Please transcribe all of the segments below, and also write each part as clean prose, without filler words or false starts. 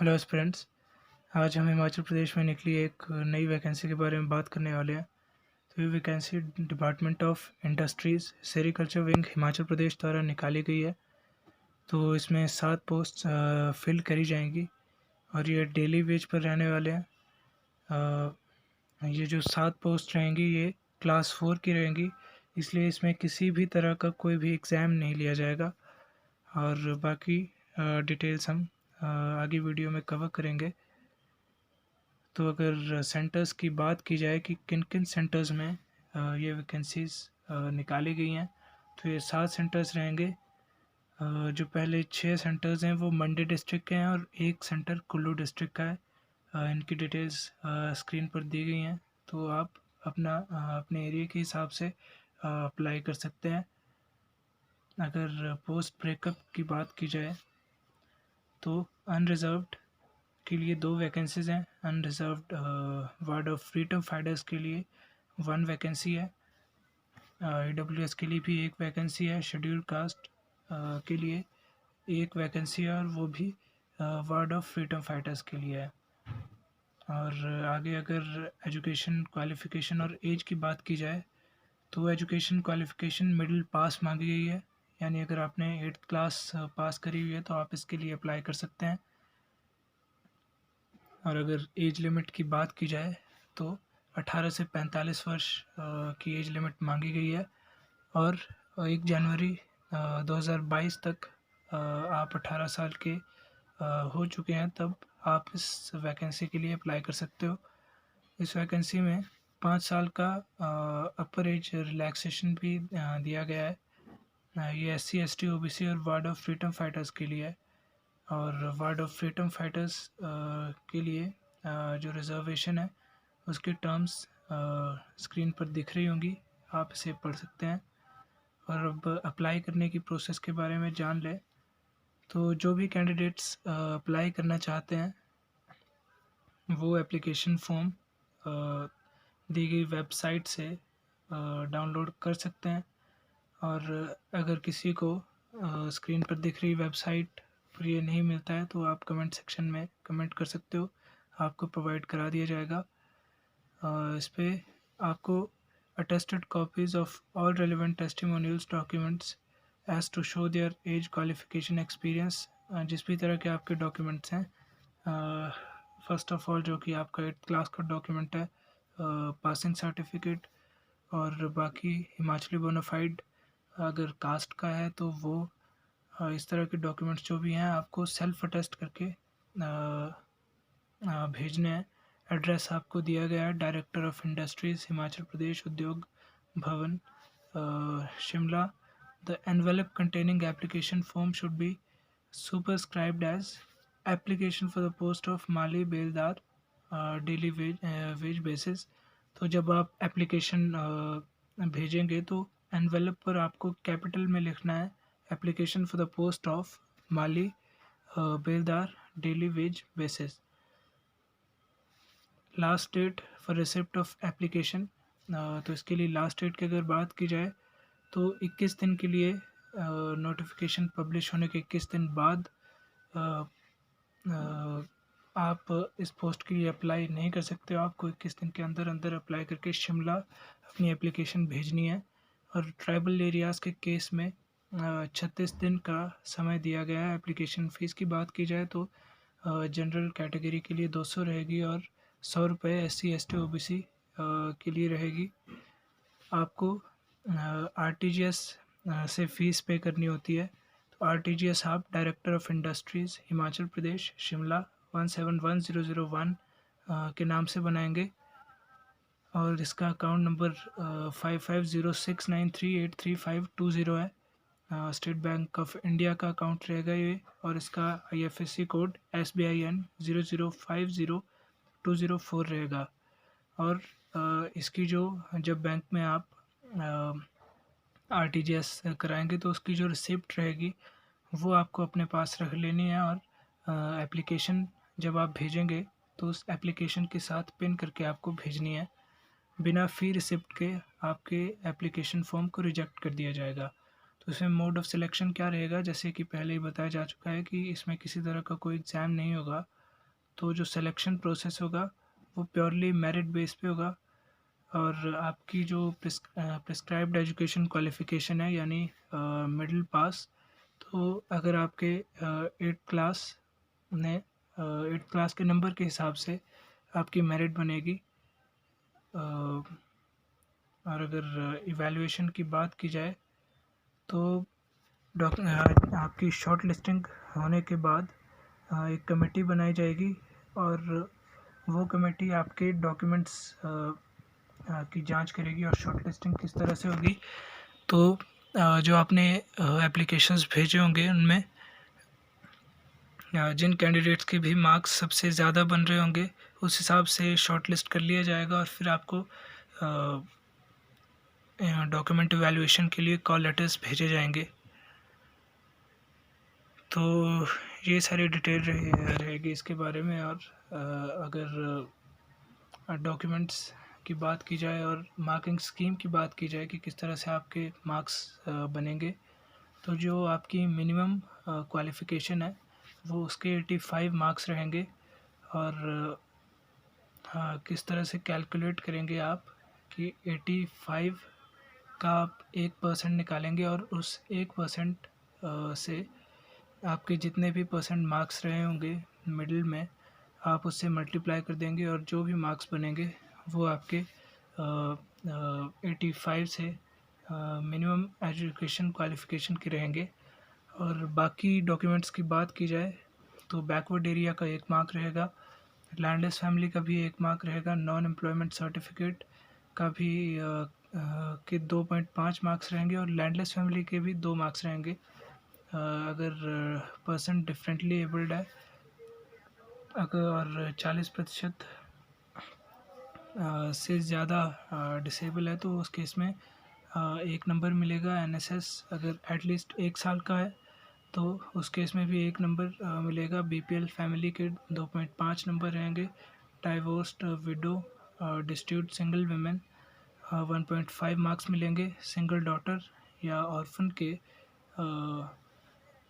Hello friends. आज हम हिमाचल प्रदेश में निकली एक नई वैकेंसी के बारे में बात करने वाले हैं। तो ये vacancy department of industries sericulture wing Himachal Pradesh द्वारा निकाली गई है। तो इसमें 7 पोस्ट फिल करी जाएंगी और ये डेली वेज पर रहने वाले हैं। ये जो 7 पोस्ट रहेंगी ये क्लास 4 की रहेंगी, इसलिए इसमें किसी भी तरह का कोई भी एग्ज़ाम नहीं लिया जाएगा। और बाकी डिटेल्स हम आगे वीडियो में कवर करेंगे। तो अगर सेंटर्स की बात की जाए कि किन किन सेंटर्स में ये वैकेंसीज़ निकाली गई हैं, तो ये 7 सेंटर्स रहेंगे। जो पहले 6 सेंटर्स हैं वो मंडी डिस्ट्रिक्ट के हैं और एक सेंटर कुल्लू डिस्ट्रिक्ट का है। इनकी डिटेल्स स्क्रीन पर दी गई हैं, तो आप अपने एरिया के हिसाब से अप्लाई कर सकते हैं। अगर पोस्ट ब्रेकअप की बात की जाए तो अनरिज़र्व्ड के लिए 2 वैकेंसीज़ हैं। अनरिज़र्व्ड वार्ड ऑफ फ्रीडम फाइटर्स के लिए 1 वैकेंसी है। ईडब्ल्यूएस के लिए भी 1 वैकेंसी है। शेड्यूल्ड कास्ट के लिए 1 वैकेंसी है और वो भी वार्ड ऑफ फ्रीडम फाइटर्स के लिए है। और आगे अगर एजुकेशन क्वालिफ़िकेशन और एज की बात की जाए तो एजुकेशन क्वालिफ़िकेशन मिडिल पास मांगी गई है, यानी अगर आपने 8th क्लास पास करी हुई है तो आप इसके लिए अप्लाई कर सकते हैं। और अगर एज लिमिट की बात की जाए तो 18 से 45 वर्ष की एज लिमिट मांगी गई है। और 1 जनवरी 2022 तक आप 18 साल के हो चुके हैं तब आप इस वैकेंसी के लिए अप्लाई कर सकते हो। इस वैकेंसी में 5 साल का अपर एज रिलैक्सेशन भी दिया गया है। ये SC ST OBC और वार्ड ऑफ फ्रीडम फाइटर्स के लिए है। और वार्ड ऑफ फ्रीडम फाइटर्स के लिए जो रिज़र्वेशन है उसकी टर्म्स स्क्रीन पर दिख रही होंगी, आप इसे पढ़ सकते हैं। और अब अप्लाई करने की प्रोसेस के बारे में जान लें। तो जो भी कैंडिडेट्स अप्लाई करना चाहते हैं वो एप्लीकेशन फॉर्म दी गई वेबसाइट से डाउनलोड कर सकते हैं। और अगर किसी को स्क्रीन पर दिख रही वेबसाइट पर ये नहीं मिलता है तो आप कमेंट सेक्शन में कमेंट कर सकते हो, आपको प्रोवाइड करा दिया जाएगा। इस पे आपको attested copies of all relevant testimonials documents as to show their age qualification experience, जिस भी तरह के आपके डॉक्यूमेंट्स हैं। फर्स्ट ऑफ ऑल जो कि आपका 8th क्लास का डॉक्यूमेंट है, पासिंग सर्टिफिकेट, और बाकी हिमाचली बोनाफाइड अगर कास्ट का है तो वो इस तरह के डॉक्यूमेंट्स जो भी हैं आपको सेल्फ अटेस्ट करके भेजने हैं। एड्रेस आपको दिया गया है director of industries Himachal Pradesh उद्योग भवन Shimla. The envelope containing application form should be superscribed as application for the post of Mali beldar daily wage basis. तो जब आप एप्लीकेशन भेजेंगे तो एनवेलप पर आपको कैपिटल में लिखना है application for the post of mali beldar daily wage basis. Last date for receipt of application, तो इसके लिए लास्ट डेट की अगर बात की जाए तो 21 दिन के लिए नोटिफिकेशन पब्लिश होने के 21 दिन बाद आप इस पोस्ट के लिए अप्लाई नहीं कर सकते हो। आपको 21 दिन के अंदर अंदर अप्लाई करके शिमला अपनी एप्लीकेशन भेजनी है। और ट्राइबल एरियाज़ के केस में 36 दिन का समय दिया गया है। एप्लीकेशन फ़ीस की बात की जाए तो जनरल कैटेगरी के लिए 200 रहेगी और 100 रुपये SC ST OBC के लिए रहेगी। आपको RTGS से फ़ीस पे करनी होती है। तो RTGS आप director of industries Himachal Pradesh Shimla 171001 के नाम से बनाएंगे। और इसका अकाउंट नंबर 550693833520 है। स्टेट बैंक ऑफ इंडिया का अकाउंट रहेगा ये, और इसका IFSC कोड SBIN 0050204 रहेगा। और इसकी जो जब बैंक में आप RTGS कराएंगे तो उसकी जो रिसिप्ट रहेगी वो आपको अपने पास रख लेनी है। और एप्लीकेशन जब आप भेजेंगे तो उस एप्लीकेशन के साथ पिन करके आपको भेजनी है। बिना फ़ी रिसिप्ट के आपके एप्लीकेशन फॉर्म को रिजेक्ट कर दिया जाएगा। तो इसमें मोड ऑफ़ सिलेक्शन क्या रहेगा, जैसे कि पहले ही बताया जा चुका है कि इसमें किसी तरह का कोई एग्ज़ाम नहीं होगा। तो जो सिलेक्शन प्रोसेस होगा वो प्योरली मेरिट बेस पे होगा, और आपकी जो प्रिस्क्राइब्ड एजुकेशन क्वालिफ़िकेशन है यानी मिडिल पास, तो अगर आपके 8th क्लास ने 8th क्लास के नंबर के हिसाब से आपकी मेरिट बनेगी। और अगर इवैल्यूएशन की बात की जाए तो आपकी शॉर्ट लिस्टिंग होने के बाद एक कमेटी बनाई जाएगी, और वो कमेटी आपके डॉक्यूमेंट्स की जांच करेगी और शॉर्ट लिस्टिंग किस तरह से होगी। तो जो आपने एप्लीकेशंस भेजे होंगे उनमें जिन कैंडिडेट्स के भी मार्क्स सबसे ज़्यादा बन रहे होंगे उस हिसाब से शॉर्ट लिस्ट कर लिया जाएगा, और फिर आपको डॉक्यूमेंट इवैल्यूएशन के लिए कॉल लेटर्स भेजे जाएंगे। तो ये सारी डिटेल रहेगी इसके बारे में। और अगर डॉक्यूमेंट्स की बात की जाए और मार्किंग स्कीम की बात की जाए कि किस तरह से आपके मार्क्स बनेंगे, तो जो आपकी मिनिमम क्वालिफ़िकेशन है वो उसके 85 मार्क्स रहेंगे। और किस तरह से कैलकुलेट करेंगे आप कि 85 का आप 1% निकालेंगे, और उस 1% से आपके जितने भी परसेंट मार्क्स रहे होंगे मिडिल में आप उससे मल्टीप्लाई कर देंगे, और जो भी मार्क्स बनेंगे वो आपके 85 से मिनिमम एजुकेशन क्वालिफ़िकेशन के रहेंगे। और बाकी डॉक्यूमेंट्स की बात की जाए तो बैकवर्ड एरिया का 1 मार्क रहेगा, लैंडलेस फैमिली का भी 1 मार्क रहेगा, नॉन एम्प्लॉयमेंट सर्टिफिकेट का भी के 2.5 मार्क्स रहेंगे, और लैंडलेस फैमिली के भी 2 मार्क्स रहेंगे। अगर पर्सन डिफरेंटली एबल्ड है अगर और 40% से ज़्यादा डिसेबल है तो उस केस में 1 नंबर मिलेगा। एनएसएस अगर एटलीस्ट 1 साल का है तो उस केस में भी 1 नंबर मिलेगा। बीपीएल फैमिली के 2.5 नंबर रहेंगे। Divorced widow destitute single women 1.5 marks मिलेंगे। सिंगल डॉटर या ऑर्फन के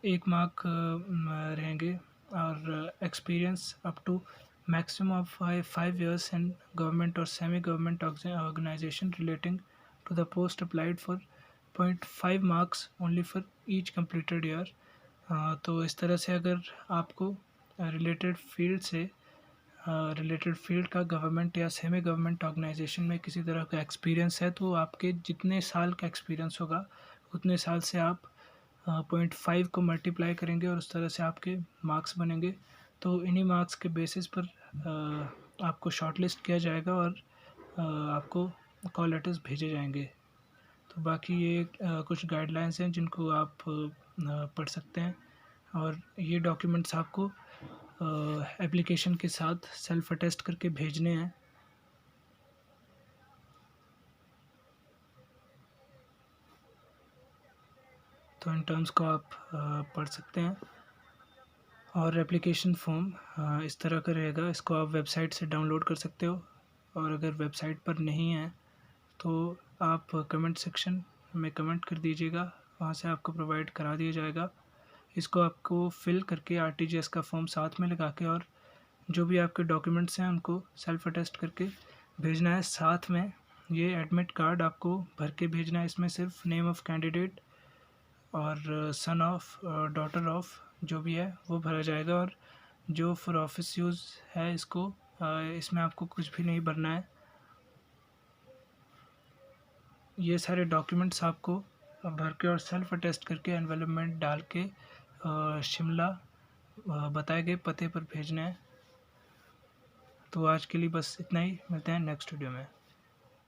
1 मार्क रहेंगे। और experience up to maximum of 5 years in government और semi government organization relating to the post applied for 0.5 marks only for each completed year. तो इस तरह से अगर आपको रिलेटेड फील्ड का गवर्नमेंट या सेमी गवर्नमेंट ऑर्गेनाइजेशन में किसी तरह का एक्सपीरियंस है तो आपके जितने साल का एक्सपीरियंस होगा उतने साल से आप 0.5 को मल्टीप्लाई करेंगे और उस तरह से आपके मार्क्स बनेंगे। तो इन्हीं मार्क्स के बेसिस पर आपको शॉर्टलिस्ट किया जाएगा और आपको कॉल लेटर्स भेजे जाएंगे। तो बाकी ये कुछ गाइडलाइंस हैं जिनको आप पढ़ सकते हैं, और ये डॉक्यूमेंट्स आपको एप्लीकेशन के साथ सेल्फ अटेस्ट करके भेजने हैं। तो इन टर्म्स को आप पढ़ सकते हैं। और एप्लीकेशन फॉर्म इस तरह का रहेगा, इसको आप वेबसाइट से डाउनलोड कर सकते हो, और अगर वेबसाइट पर नहीं है तो आप कमेंट सेक्शन में कमेंट कर दीजिएगा, वहाँ से आपको प्रोवाइड करा दिया जाएगा। इसको आपको फिल करके आरटीजीएस का फॉर्म साथ में लगा के और जो भी आपके डॉक्यूमेंट्स हैं उनको सेल्फ अटेस्ट करके भेजना है। साथ में ये एडमिट कार्ड आपको भर के भेजना है। इसमें सिर्फ नेम ऑफ़ कैंडिडेट और सन ऑफ डॉटर ऑफ जो भी है वो भरा जाएगा, और जो फॉर ऑफिस यूज़ है इसको इसमें आपको कुछ भी नहीं भरना है। ये सारे डॉक्यूमेंट्स आपको भर के और सेल्फ अटेस्ट करके एनवेलप में डाल के शिमला बताए गए पते पर भेजना है। तो आज के लिए बस इतना ही, मिलते हैं नेक्स्ट वीडियो में।